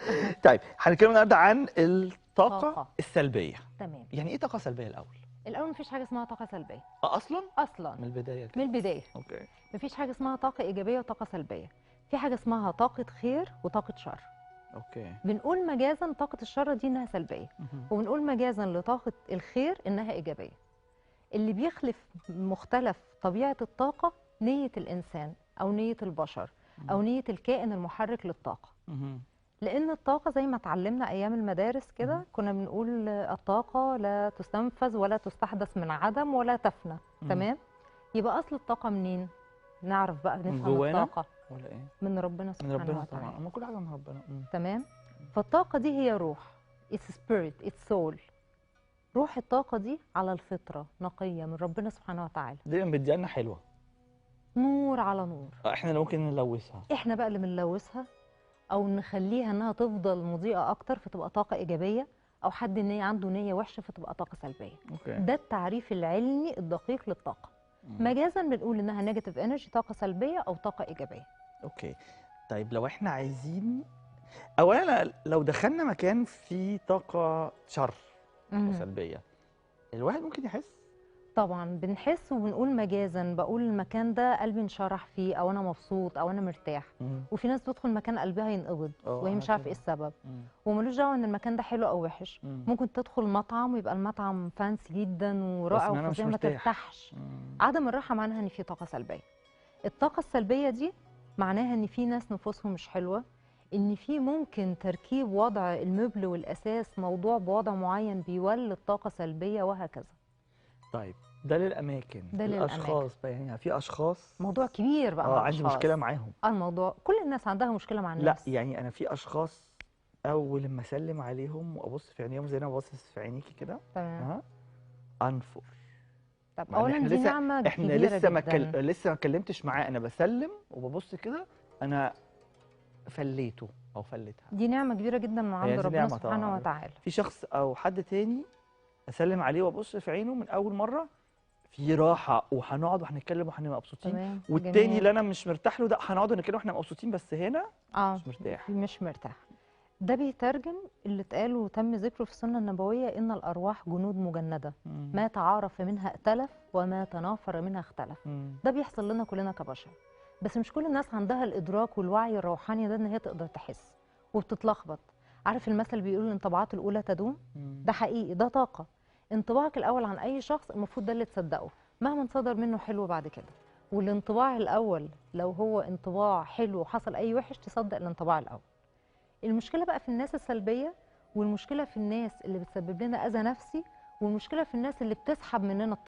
طيب هنتكلم النهارده عن الطاقة طاقة. السلبية. تمام. يعني ايه طاقة سلبية الأول؟ الاول مفيش حاجه اسمها طاقه سلبيه اصلا اصلا من البدايه كده. من البدايه. اوكي. مفيش حاجه اسمها طاقه ايجابيه وطاقه سلبيه. في حاجه اسمها طاقه خير وطاقه شر. اوكي. بنقول مجازا طاقه الشر دي انها سلبيه، وبنقول مجازا لطاقه الخير انها ايجابيه. اللي بيخلف مختلف طبيعه الطاقه نيه الانسان او نيه البشر او نيه الكائن المحرك للطاقه. لان الطاقه زي ما اتعلمنا ايام المدارس كده، كنا بنقول الطاقه لا تستنفذ ولا تستحدث من عدم ولا تفنى. تمام. يبقى اصل الطاقه منين؟ نعرف بقى نفهم جوانا الطاقه ولا ايه؟ من ربنا سبحانه من ربنا وتعالى. طبعا، اما كل حاجه من ربنا. تمام. فالطاقه دي هي روح، اتس سبيريت، اتس سول. روح الطاقه دي على الفطره، نقيه من ربنا سبحانه وتعالى، دايما بتدينا حلوه، نور على نور. احنا اللي ممكن نلوثها. احنا بقى اللي بنلوثها او نخليها انها تفضل مضيئه اكتر فتبقى طاقه ايجابيه، او حد ان هي عنده نيه وحشه فتبقى طاقه سلبيه. اوكي. ده التعريف العلمي الدقيق للطاقه. مجازا بنقول انها نيجاتيف انرجي، طاقه سلبيه او طاقه ايجابيه. اوكي. طيب لو احنا عايزين، اولا لو دخلنا مكان فيه طاقه شر او سلبيه، الواحد ممكن يحس. طبعا بنحس وبنقول مجازا، بقول المكان ده قلبي انشرح فيه، او انا مبسوط، او انا مرتاح. وفي ناس تدخل مكان قلبها ينقبض وهي مش عارفه ايه السبب، وملوش دعوه ان المكان ده حلو او وحش. ممكن تدخل مطعم ويبقى المطعم فانسي جدا ورائع وفظيع ما ترتاحش. عدم الراحه معناها ان في طاقه سلبيه. الطاقه السلبيه دي معناها ان في ناس نفوسهم مش حلوه، ان في ممكن تركيب وضع المبل والاساس موضوع بوضع معين بيولد طاقه سلبيه، وهكذا. طيب ده للاماكن. ده الاشخاص بقى، يعني في اشخاص موضوع كبير بقى مع عندي مشكله معاهم. الموضوع كل الناس عندها مشكله مع الناس. لا يعني انا في اشخاص اول لما اسلم عليهم وابص في عينيهم زي ما باصص في عينيكي كده، تمام. ها، انفر. طب مع ان اولا احنا دي لسه نعمه احنا كبيره لسه ما جدا. لسه ما اتكلمتش معاه، انا بسلم وببص كده، انا فليته او فلتها. دي نعمه كبيره جدا من هي عند دي ربنا نعمه طبعا سبحانه عظيمة. وتعالى. في شخص او حد تاني اسلم عليه وابص في عينه من اول مره في راحه، وهنقعد وهنتكلم وهنبقى مبسوطين. تمام والتاني جميل. اللي انا مش مرتاح له ده هنقعد ونتكلم واحنا مبسوطين، بس هنا مش مرتاح. مش مرتاح. ده بيترجم اللي اتقال وتم ذكره في السنه النبويه ان الارواح جنود مجنده، ما تعارف منها ائتلف وما تنافر منها اختلف. ده بيحصل لنا كلنا كبشر، بس مش كل الناس عندها الادراك والوعي الروحاني ده ان هي تقدر تحس، وبتتلخبط. عارف المثل بيقول الانطباعات الاولى تدوم؟ ده حقيقي، ده طاقه. انطباعك الاول عن اي شخص المفروض ده اللي تصدقه مهما صدر منه حلو بعد كده. والانطباع الاول لو هو انطباع حلو وحصل اي وحش تصدق الانطباع الاول. المشكله بقى في الناس السلبيه، والمشكله في الناس اللي بتسبب لنا اذى نفسي، والمشكله في الناس اللي بتسحب مننا